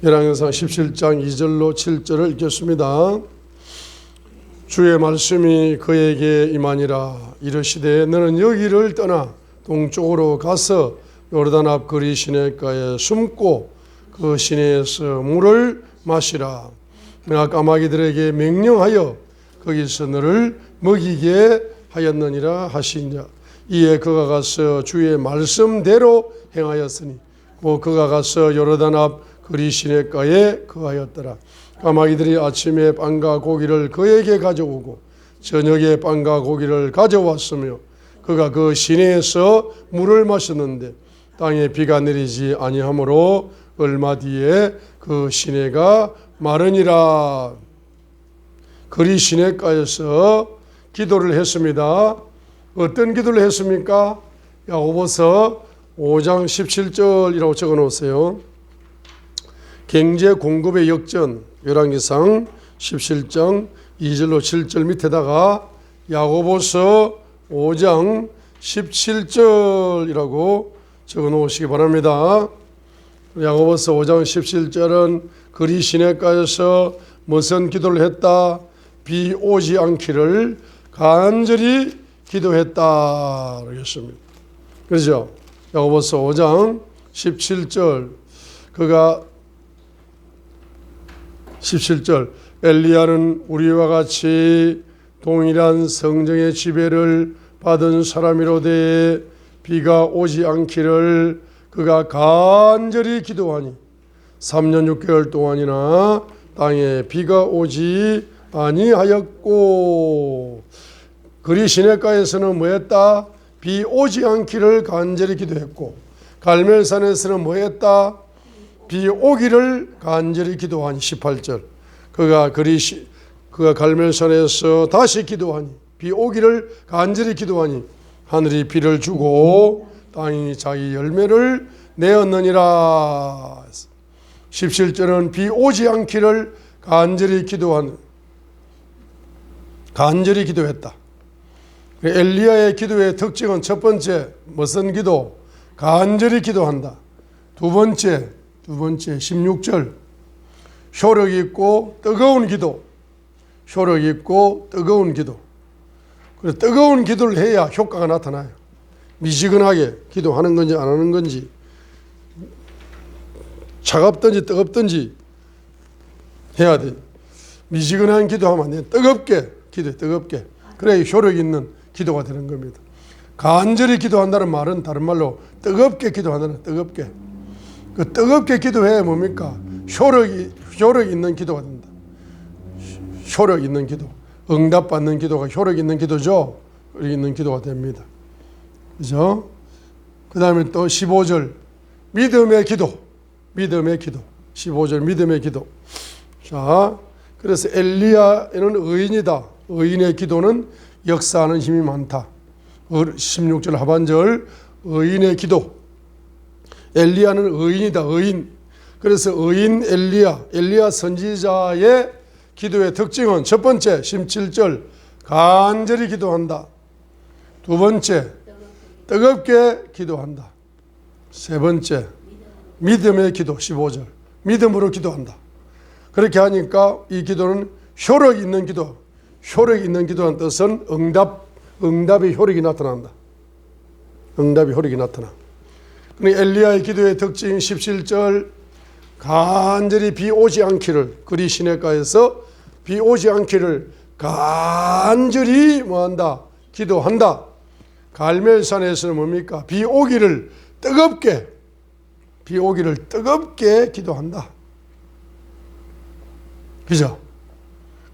열왕기상 17장 2절로 7절을 읽겠습니다. 주의 말씀이 그에게 임하니라. 이르시되 너는 여기를 떠나 동쪽으로 가서 요르단 앞 그리 시내가에 숨고 그 시내에서 물을 마시라. 내가 까마귀들에게 명령하여 거기서 너를 먹이게 하였느니라 하시니라. 이에 그가 가서 주의 말씀대로 행하였으니 곧 그가 가서 요르단 앞 그리 시내가에 거하였더라. 까마귀들이 아침에 빵과 고기를 그에게 가져오고 저녁에 빵과 고기를 가져왔으며 그가 그 시내에서 물을 마셨는데 땅에 비가 내리지 아니하므로 얼마 뒤에 그 시내가 마르니라. 그리 시내가에서 기도를 했습니다. 어떤 기도를 했습니까? 야고보서 5장 17절이라고 적어 놓으세요. 경제 공급의 역전, 열왕기상 17장 2절로 7절 밑에다가 야고보서 5장 17절이라고 적어 놓으시기 바랍니다. 야고보서 5장 17절은 그리 시내가에서 무슨 기도를 했다? 비 오지 않기를 간절히 기도했다 그랬습니다. 그렇죠? 야고보서 5장 17절 그가 17절 엘리야는 우리와 같이 동일한 성령의 지배를 받은 사람이로되 비가 오지 않기를 그가 간절히 기도하니 3년 6개월 동안이나 땅에 비가 오지 아니하였고 그리 시내가에서는 뭐했다? 비 오지 않기를 간절히 기도했고 갈멜산에서는 뭐했다? 비 오기를 간절히 기도하니 18절 그가 갈멜산에서 다시 기도하니 비 오기를 간절히 기도하니 하늘이 비를 주고 땅이 자기 열매를 내었느니라. 17절은 비 오지 않기를 간절히 기도했다. 엘리야의 기도의 특징은 첫 번째 무슨 기도? 간절히 기도한다. 두 번째 16절 효력 있고 뜨거운 기도. 효력 있고 뜨거운 기도. 그래서 뜨거운 기도를 해야 효과가 나타나요. 미지근하게 기도하는 건지 안 하는 건지 차갑든지 뜨겁든지 해야 돼. 미지근한 기도하면 안 돼. 뜨겁게 기도해. 뜨겁게. 그래야 효력 있는 기도가 되는 겁니다. 간절히 기도한다는 말은 다른 말로 뜨겁게 기도한다는 뜨겁게. 그 뜨겁게 기도해야 뭡니까? 효력 있는 기도가 된다. 효력 있는 기도. 응답받는 기도가 효력 있는 기도죠. 효력 있는 기도가 됩니다. 그죠? 그 다음에 또 15절 믿음의 기도. 15절 믿음의 기도. 자, 그래서 엘리야는 의인이다. 의인의 기도는 역사하는 힘이 많다. 16절 하반절 의인의 기도. 엘리야는 의인이다. 의인. 그래서 의인 엘리야 선지자의 기도의 특징은 첫 번째 17절 간절히 기도한다. 두 번째 뜨겁게 기도한다. 세 번째 믿음의 기도 15절 믿음으로 기도한다. 그렇게 하니까 이 기도는 효력 있는 기도. 효력 있는 기도한 뜻은 응답의 효력이 나타난다. 응답의 효력이 나타나. 엘리야의 기도의 특징 17절 간절히 비 오지 않기를 그리 시내가에서 비 오지 않기를 간절히 뭐한다? 기도한다. 갈멜산에서는 뭡니까? 비 오기를 뜨겁게 기도한다. 그죠?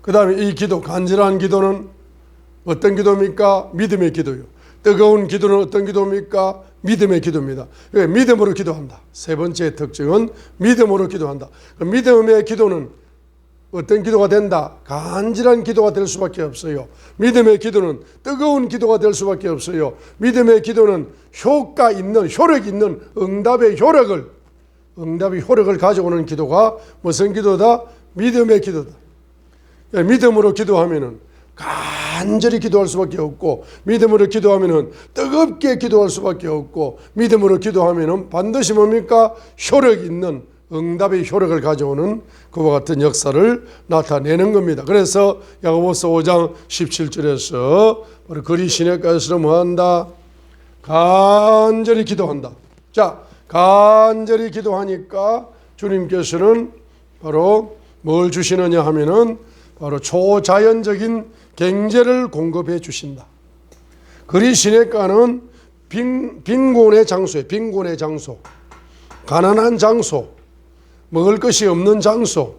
그 다음에 이 기도, 간절한 기도는 어떤 기도입니까? 믿음의 기도요. 뜨거운 기도는 어떤 기도입니까? 믿음의 기도입니다. 믿음으로 기도한다. 세 번째 특징은 믿음으로 기도한다. 믿음의 기도는 어떤 기도가 된다? 간절한 기도가 될 수밖에 없어요. 믿음의 기도는 뜨거운 기도가 될 수밖에 없어요. 믿음의 기도는 효과 있는, 효력 있는 응답의 효력을 가져오는 기도가 무슨 기도다? 믿음의 기도다. 믿음으로 기도하면은 간절히 기도할 수밖에 없고, 믿음으로 기도하면은 뜨겁게 기도할 수밖에 없고, 믿음으로 기도하면은 반드시 뭡니까? 효력 있는 응답의 효력을 가져오는 그와 같은 역사를 나타내는 겁니다. 그래서 야고보서 5장 17절에서 바로 그리 시냇가에서 뭐한다? 간절히 기도한다. 자, 간절히 기도하니까 주님께서는 바로 뭘 주시느냐 하면은 바로 초자연적인 경제를 공급해 주신다. 그리 시냇가는 빈곤의 장소예요. 빈곤의 장소, 가난한 장소, 먹을 것이 없는 장소,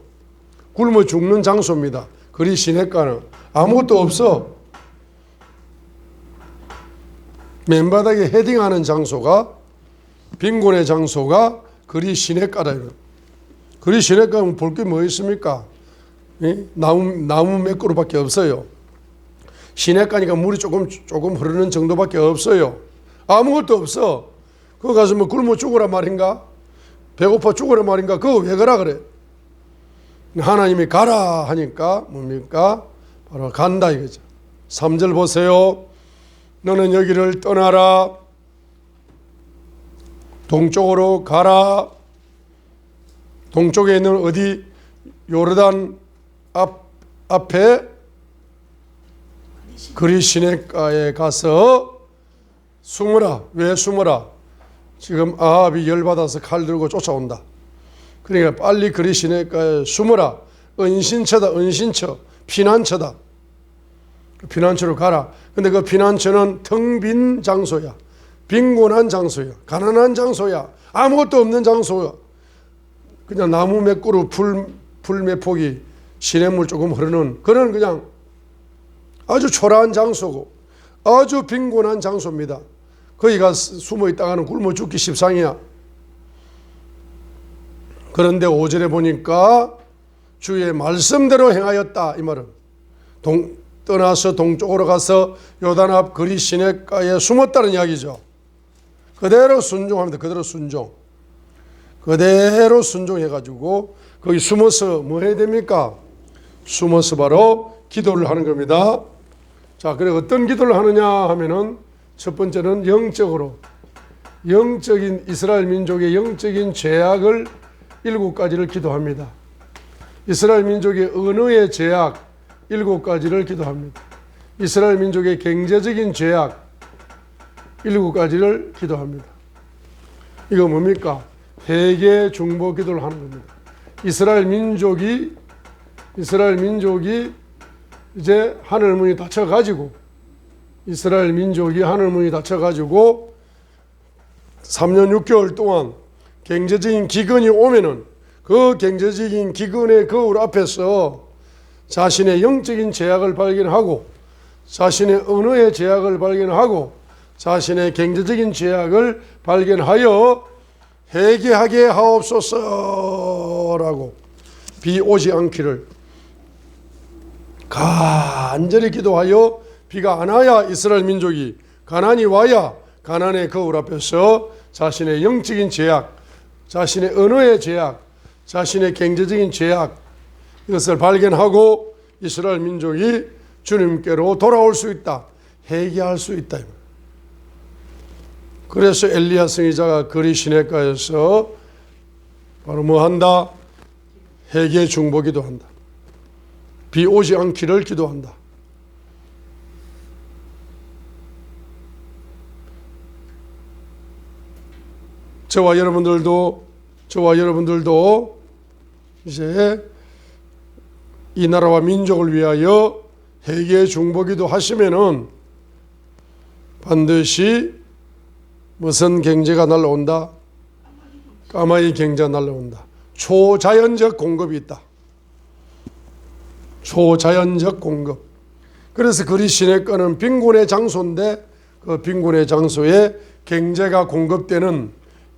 굶어 죽는 장소입니다. 그리 시냇가는 아무것도 없어. 맨바닥에 헤딩하는 장소가, 빈곤의 장소가 그리 시냇가다. 그리 시냇가면 볼 게 뭐 있습니까? 나무 몇 그루밖에 없어요. 시냇가니까 물이 조금 흐르는 정도밖에 없어요. 아무것도 없어. 그거 가서 뭐 굶어 죽으라 말인가? 배고파 죽으라 말인가? 그거 왜 가라 그래? 하나님이 가라 하니까 뭡니까? 바로 간다 이거죠. 3절 보세요. 너는 여기를 떠나라. 동쪽으로 가라. 동쪽에 있는 어디? 요르단 앞에 그리 시냇가에 가서 숨으라. 왜 숨으라? 지금 아합이 열받아서 칼 들고 쫓아온다. 그러니까 빨리 그리 시냇가에 숨으라. 은신처다. 은신처. 피난처다. 피난처로 가라. 근데 그 피난처는 텅 빈 장소야. 빈곤한 장소야. 가난한 장소야. 아무것도 없는 장소야. 그냥 나무 몇 그루, 풀 몇 폭이, 시냇물 조금 흐르는 그런 그냥 아주 초라한 장소고 아주 빈곤한 장소입니다. 거기가 숨어 있다가는 굶어 죽기 십상이야. 그런데 5절에 보니까 주의 말씀대로 행하였다 이 말은 떠나서 동쪽으로 가서 요단 앞 그리 시냇가에 숨었다는 이야기죠. 그대로 순종합니다. 그대로 순종. 그대로 순종해가지고 거기 숨어서 뭐 해야 됩니까? 숨어서 바로 기도를 하는 겁니다. 자, 그래 어떤 기도를 하느냐 하면은 첫 번째는 영적인 이스라엘 민족의 영적인 죄악을 7가지를 기도합니다. 이스라엘 민족의 언어의 죄악 7가지를 기도합니다. 이스라엘 민족의 경제적인 죄악 7가지를 기도합니다. 이거 뭡니까? 회개 중보 기도를 하는 겁니다. 이스라엘 민족이 이제 하늘 문이 닫혀가지고 이스라엘 민족이 하늘 문이 닫혀가지고 3년 6개월 동안 경제적인 기근이 오면은 그 경제적인 기근의 거울 앞에서 자신의 영적인 죄악을 발견하고 자신의 언어의 죄악을 발견하고 자신의 경제적인 죄악을 발견하여 회개하게 하옵소서라고 비 오지 않기를 간절히 기도하여 비가 안 와야 이스라엘 민족이 가난이 와야 가난의 거울 앞에서 자신의 영적인 죄악, 자신의 언어의 죄악, 자신의 경제적인 죄악 이것을 발견하고 이스라엘 민족이 주님께로 돌아올 수 있다. 회개할 수 있다. 그래서 엘리야 선지자가 그리 시냇가에서 바로 뭐 한다? 회개 중보 기도한다. 비 오지 않기를 기도한다. 저와 여러분들도 이제 이 나라와 민족을 위하여 회개 중보기도 하시면은 반드시 무슨 경제가 날라온다? 까마귀 경제가 날라온다. 초자연적 공급이 있다. 초자연적 공급. 그래서 그리 시냇가는 빈곤의 장소인데 그 빈곤의 장소에 경제가 공급되는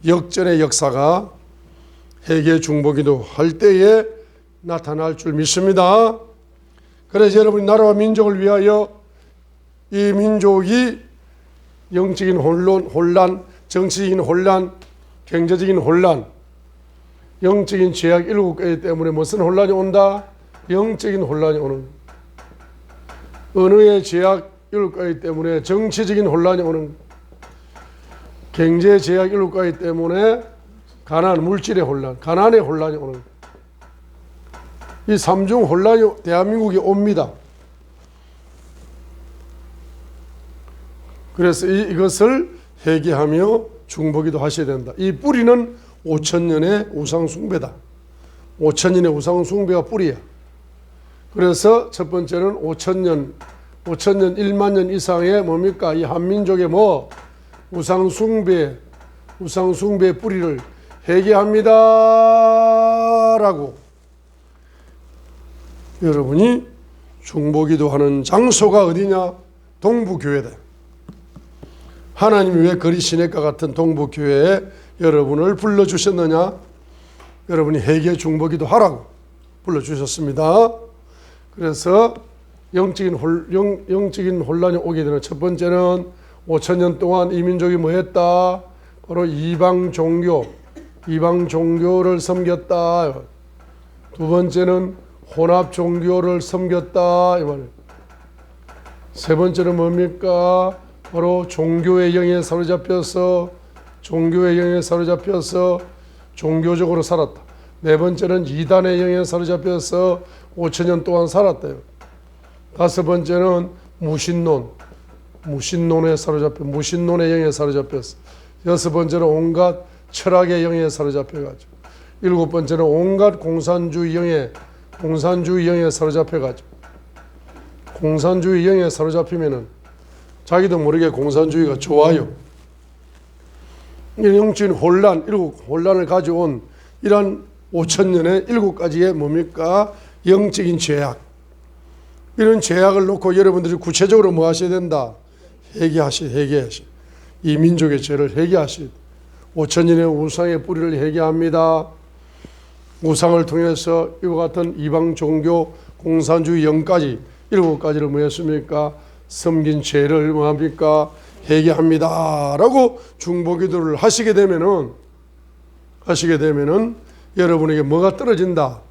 역전의 역사가 회개 중보기도 할 때에 나타날 줄 믿습니다. 그래서 여러분 나라와 민족을 위하여 이 민족이 영적인 혼란, 정치적인 혼란, 경제적인 혼란, 영적인 죄악 7가지 때문에 무슨 혼란이 온다? 영적인 혼란이 오는, 언어의 죄악 7가지 때문에 정치적인 혼란이 오는, 경제 죄악 7가지 때문에 가난, 물질의 혼란, 가난의 혼란이 오는 거예요. 이 삼중 혼란이 대한민국에 옵니다. 그래서 이것을 회개하며 중보기도 하셔야 된다. 이 뿌리는 5,000년의 우상숭배다. 5,000년의 우상숭배가 뿌리야. 그래서 첫 번째는 5,000년 1만 년 이상의 뭡니까? 이 한민족의 우상숭배의 뿌리를 회개합니다라고 여러분이 중보기도 하는 장소가 어디냐? 동부교회다. 하나님이 왜 거리 시내가 같은 동부교회에 여러분을 불러주셨느냐? 여러분이 회개 중보기도 하라고 불러주셨습니다. 그래서 영적인 혼란이 오게 되는 첫 번째는 5,000년 동안 이 민족이 뭐 했다? 바로 이방 종교를 섬겼다. 두 번째는 혼합 종교를 섬겼다. 이 말이에요. 세 번째는 뭡니까? 바로 종교의 영에 사로잡혀서 종교적으로 살았다. 네 번째는 이단의 영에 사로잡혀서 5,000년 동안 살았대요. 다섯 번째는 무신론의 영에 사로잡혔어. 여섯 번째는 온갖 철학의 영에 사로잡혀가지고, 일곱 번째는 온갖 공산주의 영에 사로잡혀가지고, 공산주의 영에 사로잡히면은 자기도 모르게 공산주의가 좋아요. 영적인 혼란을 가져온 이러한 5,000년의 7가지의 뭡니까? 영적인 죄악. 이런 죄악을 놓고 여러분들이 구체적으로 뭐 하셔야 된다? 회개하시. 이 민족의 죄를 회개하시. 5,000년의 우상의 뿌리를 회개합니다. 우상을 통해서 이와 같은 이방 종교, 공산주의 영까지 7가지를 뭐 했습니까? 섬긴 죄를 뭐 합니까? 회개합니다. 라고 중보기도를 하시게 되면은 여러분에게 뭐가 떨어진다?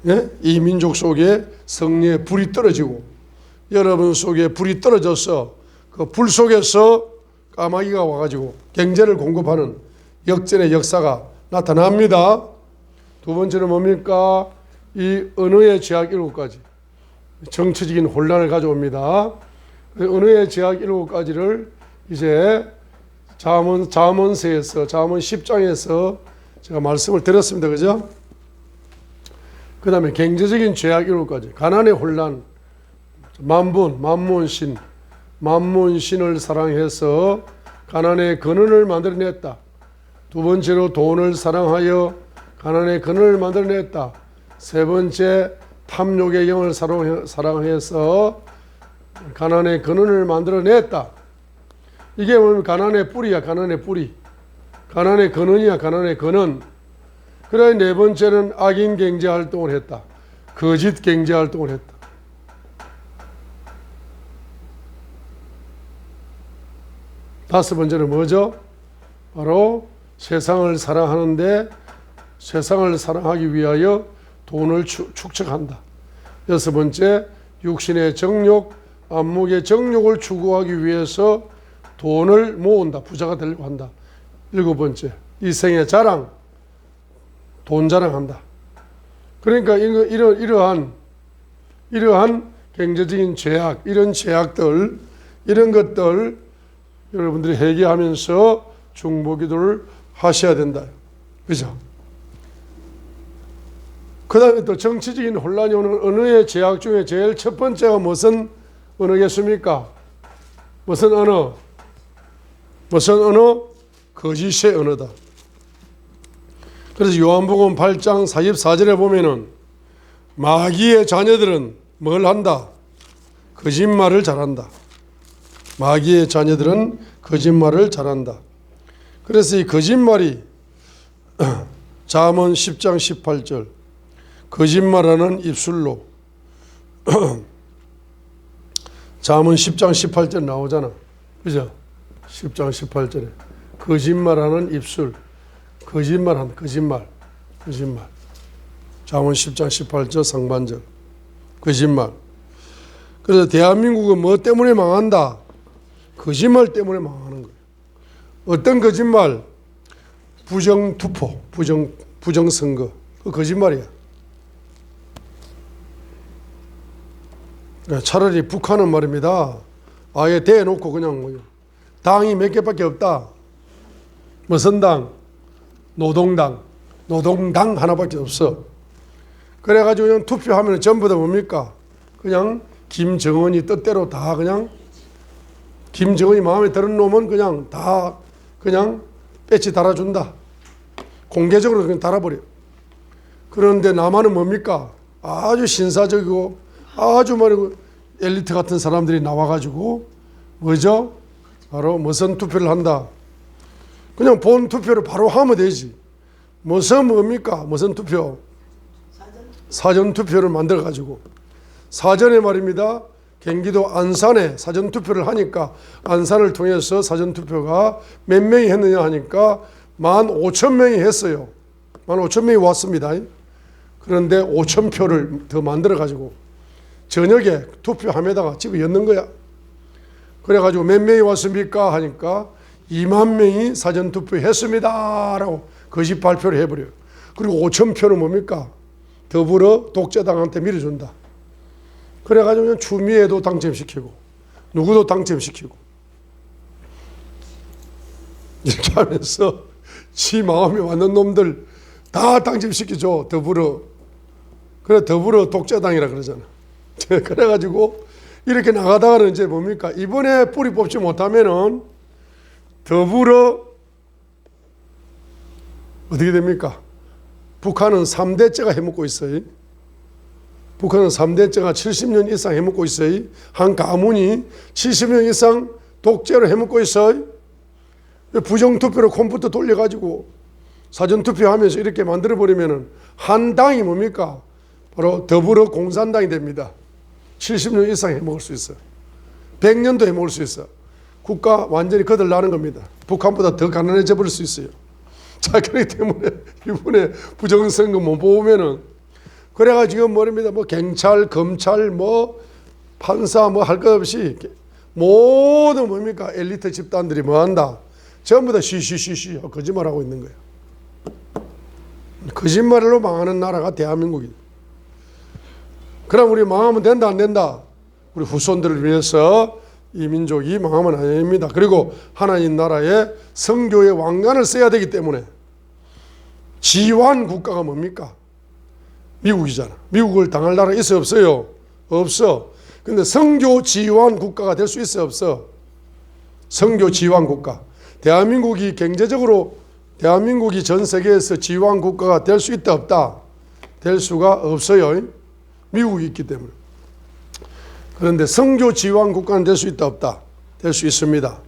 예? 이 민족 속에 성령의 불이 떨어지고, 여러분 속에 불이 떨어져서 그 불 속에서 까마귀가 와가지고 경제를 공급하는 역전의 역사가 나타납니다. 두 번째는 뭡니까? 이 언어의 죄악 7가지. 정치적인 혼란을 가져옵니다. 언어의 죄악 7가지를 이제 잠언서에서, 잠언 10장에서 제가 말씀을 드렸습니다. 그죠? 그 다음에 경제적인 죄악 7가지. 가난의 혼란, 만문신을 사랑해서 가난의 근원을 만들어냈다. 두 번째로 돈을 사랑하여 가난의 근원을 만들어냈다. 세 번째, 탐욕의 영을 사랑해서 가난의 근원을 만들어냈다. 이게 뭐냐면 가난의 뿌리야. 가난의 근원이야. 가난의 근원. 그래, 네 번째는 악인 경제활동을 했다. 거짓 경제활동을 했다. 다섯 번째는 뭐죠? 바로 세상을 사랑하기 위하여 돈을 축적한다. 여섯 번째, 육신의 정욕, 안목의 정욕을 추구하기 위해서 돈을 모은다. 부자가 되려고 한다. 일곱 번째, 이생의 자랑, 돈 자랑한다. 그러니까 이러한 경제적인 죄악, 이런 죄악들, 이런 것들 여러분들이 회개하면서 중보기도를 하셔야 된다. 그죠? 그 다음에 또 정치적인 혼란이 오는 언어의 죄악 중에 제일 첫 번째가 무슨 언어겠습니까? 무슨 언어? 거짓의 언어다. 그래서 요한복음 8장 44절에 보면은 마귀의 자녀들은 뭘 한다? 거짓말을 잘한다. 마귀의 자녀들은 거짓말을 잘한다. 그래서 이 거짓말이 잠언 10장 18절 거짓말하는 입술로 잠언 10장 18절 나오잖아. 그죠? 10장 18절에 거짓말하는 입술, 거짓말. 잠언 10장 18절 상반절 거짓말. 그래서 대한민국은 뭐 때문에 망한다? 거짓말 때문에 망하는 거예요. 어떤 거짓말? 부정투표, 부정선거. 그 거짓말이야. 차라리 북한은 말입니다. 아예 대놓고 그냥 당이 몇 개밖에 없다. 무슨 당? 노동당 하나밖에 없어. 그래가지고 그냥 투표하면 전부 다 뭡니까? 그냥 김정은이 뜻대로 다 그냥 김정은이 마음에 드는 놈은 그냥 다 그냥 배치 달아준다. 공개적으로 그냥 달아버려. 그런데 남한은 뭡니까? 아주 신사적이고 아주 말이고 엘리트 같은 사람들이 나와가지고 뭐죠? 바로 무슨 투표를 한다. 그냥 본 투표를 바로 하면 되지. 무슨 뭡니까? 무슨 투표? 사전 투표를 만들어 가지고 사전에 말입니다. 경기도 안산에 사전 투표를 하니까 안산을 통해서 사전 투표가 몇 명이 했느냐 하니까 15,000명이 했어요. 15,000명이 왔습니다. 그런데 5,000표를 더 만들어 가지고 저녁에 투표함에다가 집에 였는 거야. 그래가지고 몇 명이 왔습니까 하니까 2만 명이 사전 투표했습니다 라고 거짓 발표를 해버려요. 그리고 5,000표는 뭡니까? 더불어 독재당한테 밀어준다. 그래가지고 그냥 추미애도 당첨시키고 누구도 당첨시키고 이렇게 하면서 지 마음에 맞는 놈들 다 당첨시키죠. 더불어. 그래 더불어 독재당이라 그러잖아. 그래가지고 이렇게 나가다가는 이제 뭡니까? 이번에 뿌리 뽑지 못하면은 더불어 어떻게 됩니까? 북한은 3대째가 해먹고 있어요. 북한은 3대째가 70년 이상 해먹고 있어요. 한 가문이 70년 이상 독재로 해먹고 있어요. 부정투표로 컴퓨터 돌려가지고 사전투표하면서 이렇게 만들어버리면은 한 당이 뭡니까? 바로 더불어 공산당이 됩니다. 70년 이상 해먹을 수 있어. 100년도 해먹을 수 있어. 국가 완전히 거들나는 겁니다. 북한보다 더 가난해져 버릴 수 있어요. 자, 그렇기 때문에 이번에 부정선거 못 보면은 그래가 지금 뭐랍니다. 뭐 경찰, 검찰, 뭐 판사 뭐 할 것 없이 모든 뭡니까? 엘리트 집단들이 뭐 한다? 전부 다 쉬쉬쉬쉬 거짓말하고 있는 거예요. 거짓말로 망하는 나라가 대한민국이다. 그럼 우리 망하면 된다 안 된다? 우리 후손들을 위해서 이 민족이 망하면 안 됩니다. 그리고 하나님 나라에 성교의 왕관을 써야 되기 때문에 지환 국가가 뭡니까? 미국이잖아. 미국을 당할 나라 있어 없어요? 없어. 근데 성교 지환 국가가 될 수 있어 없어? 성교 지환 국가. 대한민국이 경제적으로 대한민국이 전 세계에서 지환 국가가 될 수 있다 없다? 될 수가 없어요. 미국이 있기 때문에. 그런데 성교 지환 국가는 될 수 있다 없다? 될 수 있습니다.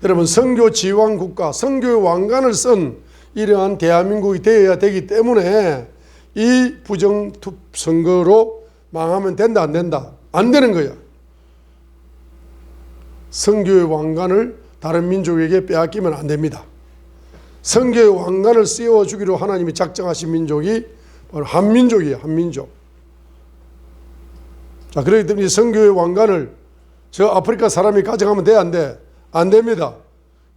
여러분 성교 지환 국가, 성교의 왕관을 쓴 이러한 대한민국이 되어야 되기 때문에 이 부정선거로 망하면 된다 안 된다? 안 되는 거야. 성교의 왕관을 다른 민족에게 빼앗기면 안 됩니다. 성교의 왕관을 씌워주기로 하나님이 작정하신 민족이 바로 한민족이에요. 한민족. 자, 그렇기 때문에 성교의 왕관을 저 아프리카 사람이 가져가면 돼 안 돼? 안 됩니다.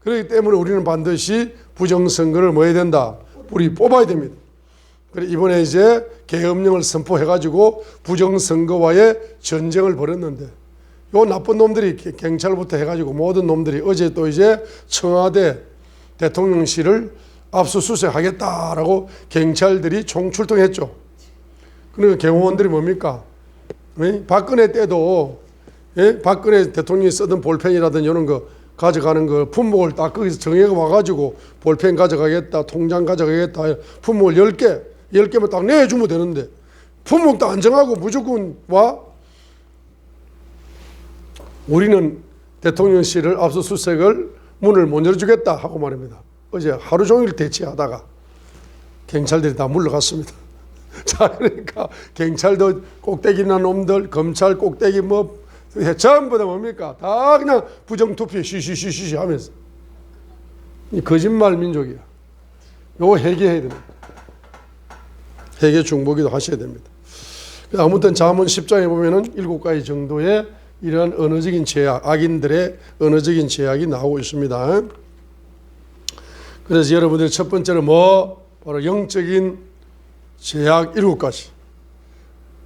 그렇기 때문에 우리는 반드시 부정선거를 뭐 해야 된다? 뿌리 뽑아야 됩니다. 그래 이번에 이제 계엄령을 선포해가지고 부정선거와의 전쟁을 벌였는데 요 나쁜 놈들이 경찰부터 해가지고 모든 놈들이 어제 또 이제 청와대 대통령실을 압수수색하겠다라고 경찰들이 총출동했죠. 그러니까 경호원들이 뭡니까? 박근혜 때도 박근혜 대통령이 쓰던 볼펜이라든지 이런 거 가져가는 거 품목을 딱 거기서 정해가 와가지고 볼펜 가져가겠다, 통장 가져가겠다, 품목을 10개만 딱 내주면 되는데 품목도 안 정하고 무조건 와? 우리는 대통령실을 압수수색을 문을 못 열어주겠다 하고 말입니다. 어제 하루 종일 대치하다가 경찰들이 다 물러갔습니다. 자, 그러니까 경찰도 꼭대기나 놈들, 검찰 꼭대기 뭐 전부 다 뭡니까? 다 그냥 부정투표 쉬쉬쉬쉬 하면서 이 거짓말 민족이야. 요거 해결해야 됩니다. 해결 중보기도 하셔야 됩니다. 아무튼 잠언 10장에 보면은 7가지 정도의 이러한 언어적인 제약, 악인들의 언어적인 제약이 나오고 있습니다. 그래서 여러분들이 첫 번째로 뭐? 바로 영적인 제약 7가지,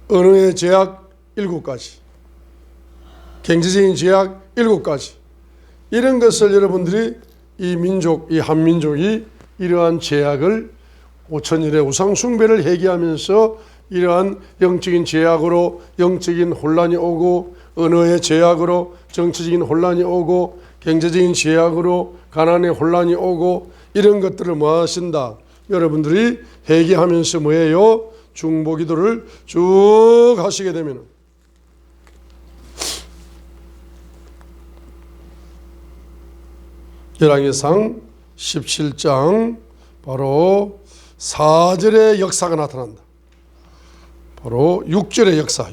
언어의 제약 7가지, 경제적인 제약 7가지, 이런 것을 여러분들이 이 민족, 이 한민족이 이러한 제약을 5,000일의 우상 숭배를 회개하면서 이러한 영적인 제약으로 영적인 혼란이 오고, 언어의 제약으로 정치적인 혼란이 오고, 경제적인 제약으로 가난의 혼란이 오고, 이런 것들을 뭐 하신다? 여러분들이 회개하면서 뭐예요? 중보기도를 쭉 하시게 되면 열왕기상 17장 바로 4절의 역사가 나타난다. 바로 6절의 역사,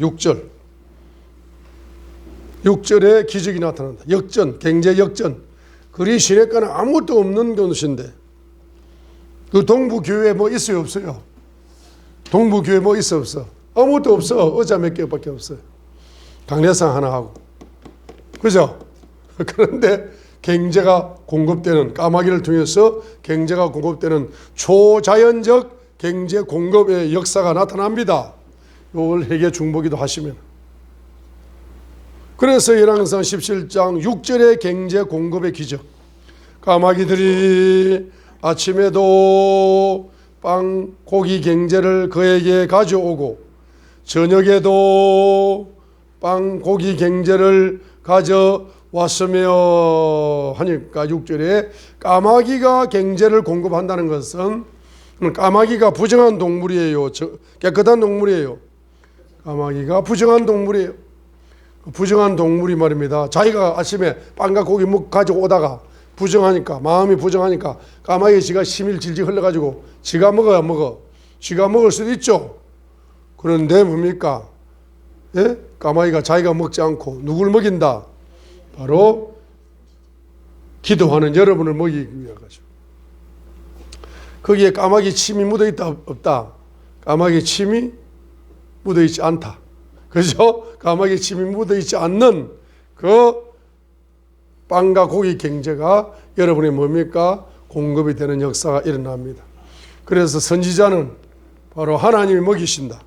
6절의 기적이 나타난다. 역전, 경제 역전. 그리 시내가는 아무것도 없는 곳인데 그 동부교회에 뭐 있어요, 없어요? 동부교회 뭐 있어, 없어? 아무것도 없어. 의자 몇 개밖에 없어요. 강례상 하나 하고. 그죠? 그런데 경제가 공급되는, 까마귀를 통해서 경제가 공급되는 초자연적 경제 공급의 역사가 나타납니다. 이걸 회개 중보기도 하시면. 그래서 열왕기상 17장 6절의 경제 공급의 기적. 까마귀들이 아침에도 빵, 고기 경제를 그에게 가져오고 저녁에도 빵, 고기 경제를 가져왔으며 하니까 6절에 까마귀가 경제를 공급한다는 것은 까마귀가 부정한 동물이에요. 깨끗한 동물이에요. 까마귀가 부정한 동물이에요. 부정한 동물이 말입니다. 자기가 아침에 빵과 고기 가져오다가 부정하니까, 마음이 부정하니까 까마귀 지가 심일 질질 흘러가지고 지가 먹어야 안 먹어. 지가 먹을 수도 있죠. 그런데 뭡니까? 예? 까마귀가 자기가 먹지 않고 누굴 먹인다? 바로 기도하는 여러분을 먹이기 위해 가지고. 거기에 까마귀 침이 묻어있다 없다? 까마귀 침이 묻어있지 않다. 그죠? 까마귀 침이 묻어있지 않는 그 빵과 고기 경제가 여러분의 뭡니까? 공급이 되는 역사가 일어납니다. 그래서 선지자는 바로 하나님이 먹이신다.